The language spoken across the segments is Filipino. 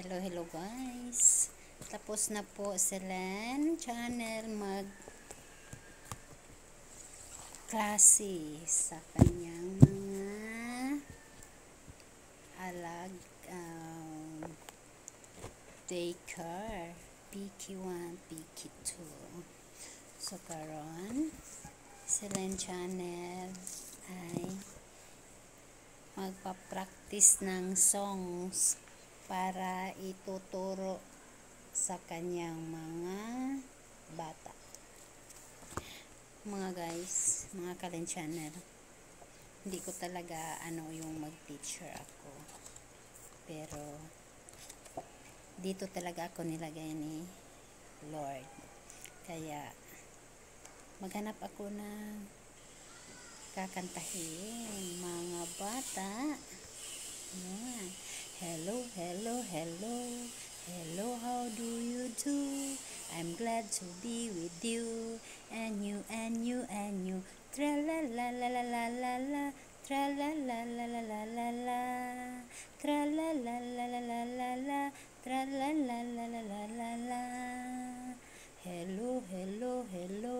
Hello guys. Tapos na po si Len channel mag klase sa kanyang mga daycare PK1, PK2. So karon si Len channel ay magpa-practice ng songs para ituturo sa kanyang mga bata. Mga guys, mga Kalen channel, hindi ko talaga yung mag-teacher ako. Pero dito talaga ako nilagay ni Lord. Kaya maghanap ako ng kakantahin mga bata. Yan. Hello, hello, hello. Hello, how do you do? I'm glad to be with you. And you, and you, and you. Tra la la la la la la la. Tra la la la la la la la. Tra la la la la la la la. Tra la la la la la la la. Hello, hello, hello.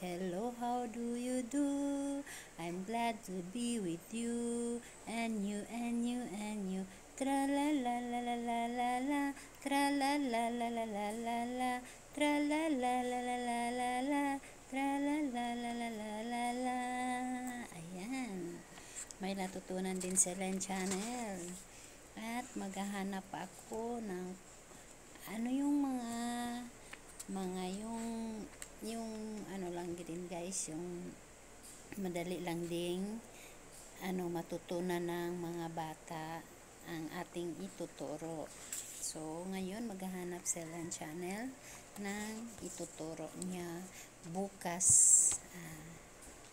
Hello, how do you do? I'm glad to be with you. And you, and you, and you. Tra la la la la la la la. Tra la la la la la la la. Tra la la la la la la la. Tra la la la la la la la. Ayan. May natutunan din sa Len channel. At maghahanap ako ng yung mga lang din guys, yung madali lang ding matutunan ng mga bata ang ating ituturo. So ngayon maghahanap sa Len channel ng ituturo niya bukas.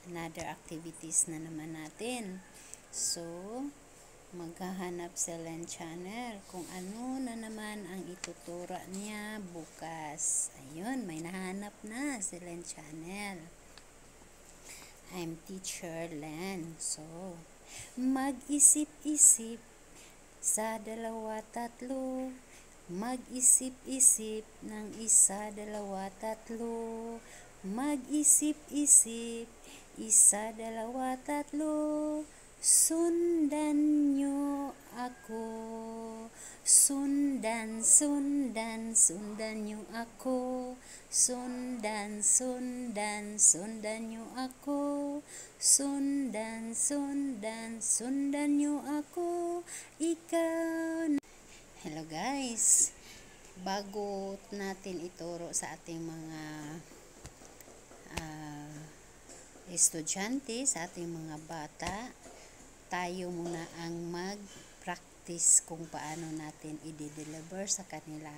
Another activities na naman natin. So maghahanap sa Len channel kung ano na naman ang ituturo niya bukas. Ayun, may nahanap na sa Len channel. I'm Teacher Len. So mag-isip-isip sa dalawa tatlo. Mag-isip-isip ng isa, dalawa, tatlo. Mag-isip-isip, isa, dalawa, tatlo. Sundan nyo ako. Sundan, sundan, sundan nyo ako. Sundan, sundan, sundan nyo ako. Sundan, sundan, sundan nyo ako. Ikaw. Hello guys. Bago natin ituro sa ating mga estudyante, sa ating mga bata, tayo muna ang mag-practice kung paano natin i-deliver sa kanila.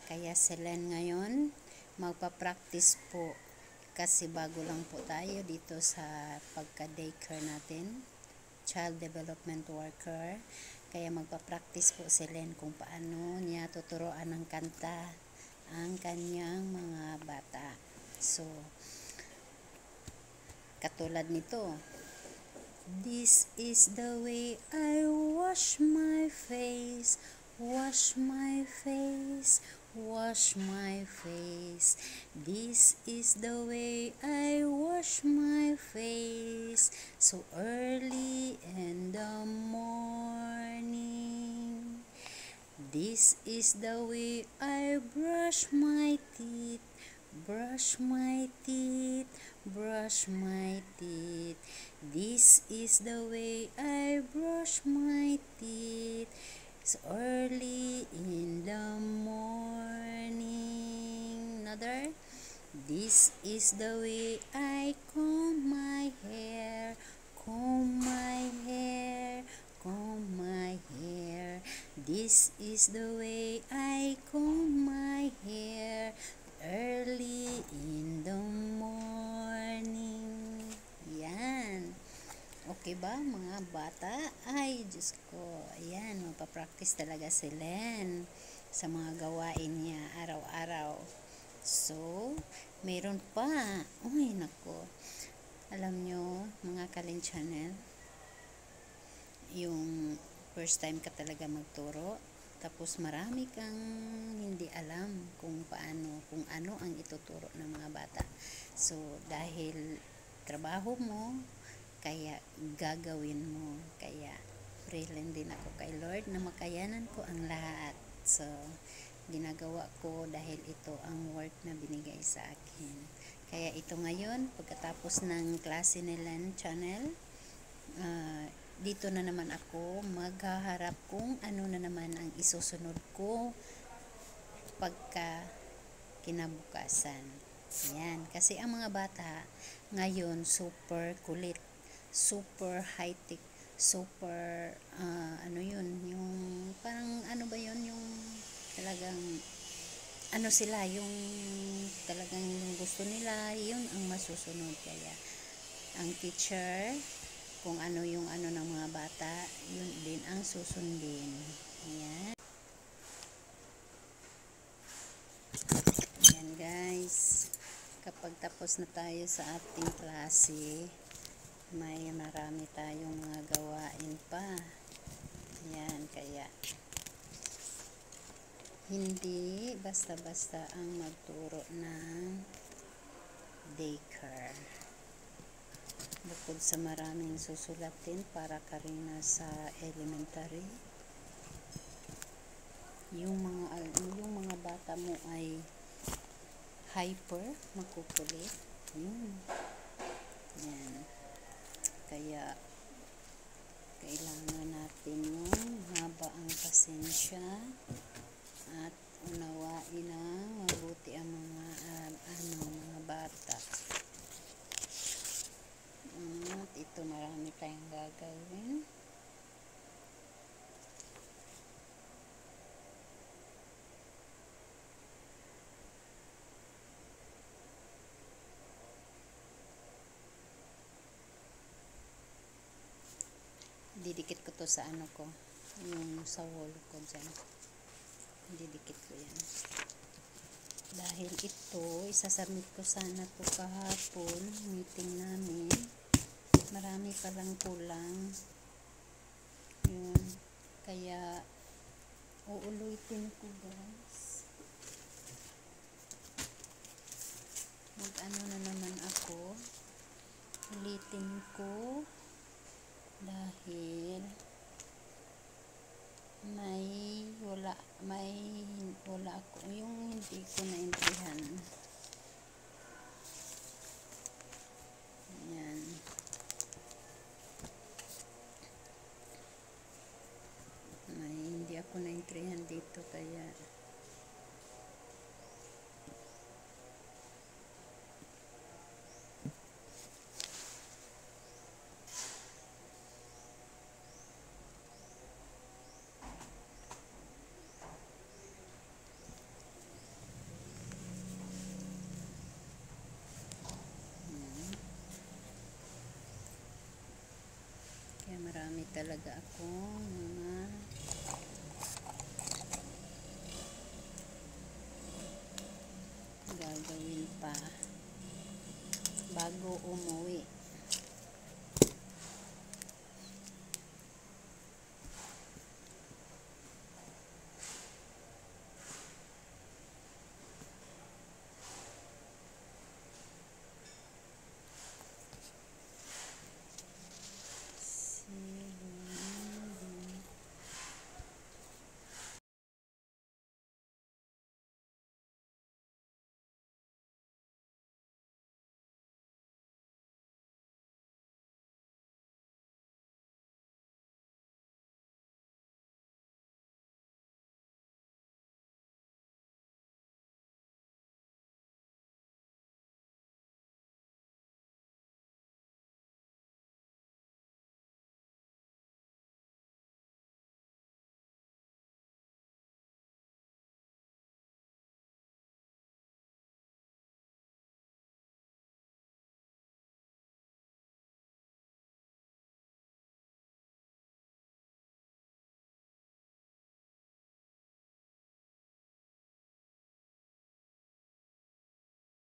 Kaya si Len ngayon, magpa-practice po kasi bago lang po tayo dito sa pagka-daycare natin, child development worker. Kaya magpa-practice po si Len kung paano niya tuturuan ng kanta ang kanyang mga bata. So, katulad nito, this is the way I wash my face, wash my face, wash my face. This is the way I wash my face, so early in the morning. This is the way I brush my teeth, brush my teeth, brush my teeth. This is the way I brush my teeth, so early in the morning. Another. This is the way I comb my hair, comb my hair, comb my hair. This is the way I comb my hair early in the morning. Yan. Okay ba mga bata? Ay, Diyos ko. Ayan, magpa-practice talaga si Len sa mga gawain niya araw-araw. So, meron pa. Uy, nako. Alam nyo, mga Kalen channel, yung first time ka talaga magturo, Tapos marami kang hindi alam kung paano, kung ano ang ituturo ng mga bata. So, dahil trabaho mo, kaya gagawin mo. Kaya, pray lang din ako kay Lord na makayanan ko ang lahat. So, ginagawa ko dahil ito ang work na binigay sa akin. Kaya ito ngayon, pagkatapos ng klase nila channel, dito na naman ako maghaharap kung ano na naman ang isusunod ko pagka kinabukasan. Yan. Kasi ang mga bata ngayon super kulit, super high-tech, super ano yun, yung parang ano ba yun, yung talagang ano sila, yung talagang yung gusto nila, yun ang masusunod. Kaya ang teacher, kung ano yung ano ng mga bata, yun din ang susundin. Ayan. Ayan guys, kapag tapos na tayo sa ating klase, may marami tayong mga gawain pa. Ayan, kaya hindi basta-basta ang magturo ng daycare. Bukod sa maraming susulatin para ka rin sa elementary, yung mga bata mo ay hyper, makukulit. Yan. Kaya kailangan natin yung haba ang pasensya at unawain ang mabuti ang mga bata. At ito marami tayong gagawin. Didikit ko to sa ano ko, yung sa wall ko dyan. Didikit ko yan. Dahil ito, isasubmit ko sana to kahapon, meeting namin. Marami palang kulang. Yun. Kaya, uulitin ko guys. Mag-ano na naman ako. Ulitin ko. Dahil, wala ako. Yung hindi ko naintindihan. Yan. Hindi ako naintindihan dito kaya marami talaga akong mga gagawin pa bago umuwi.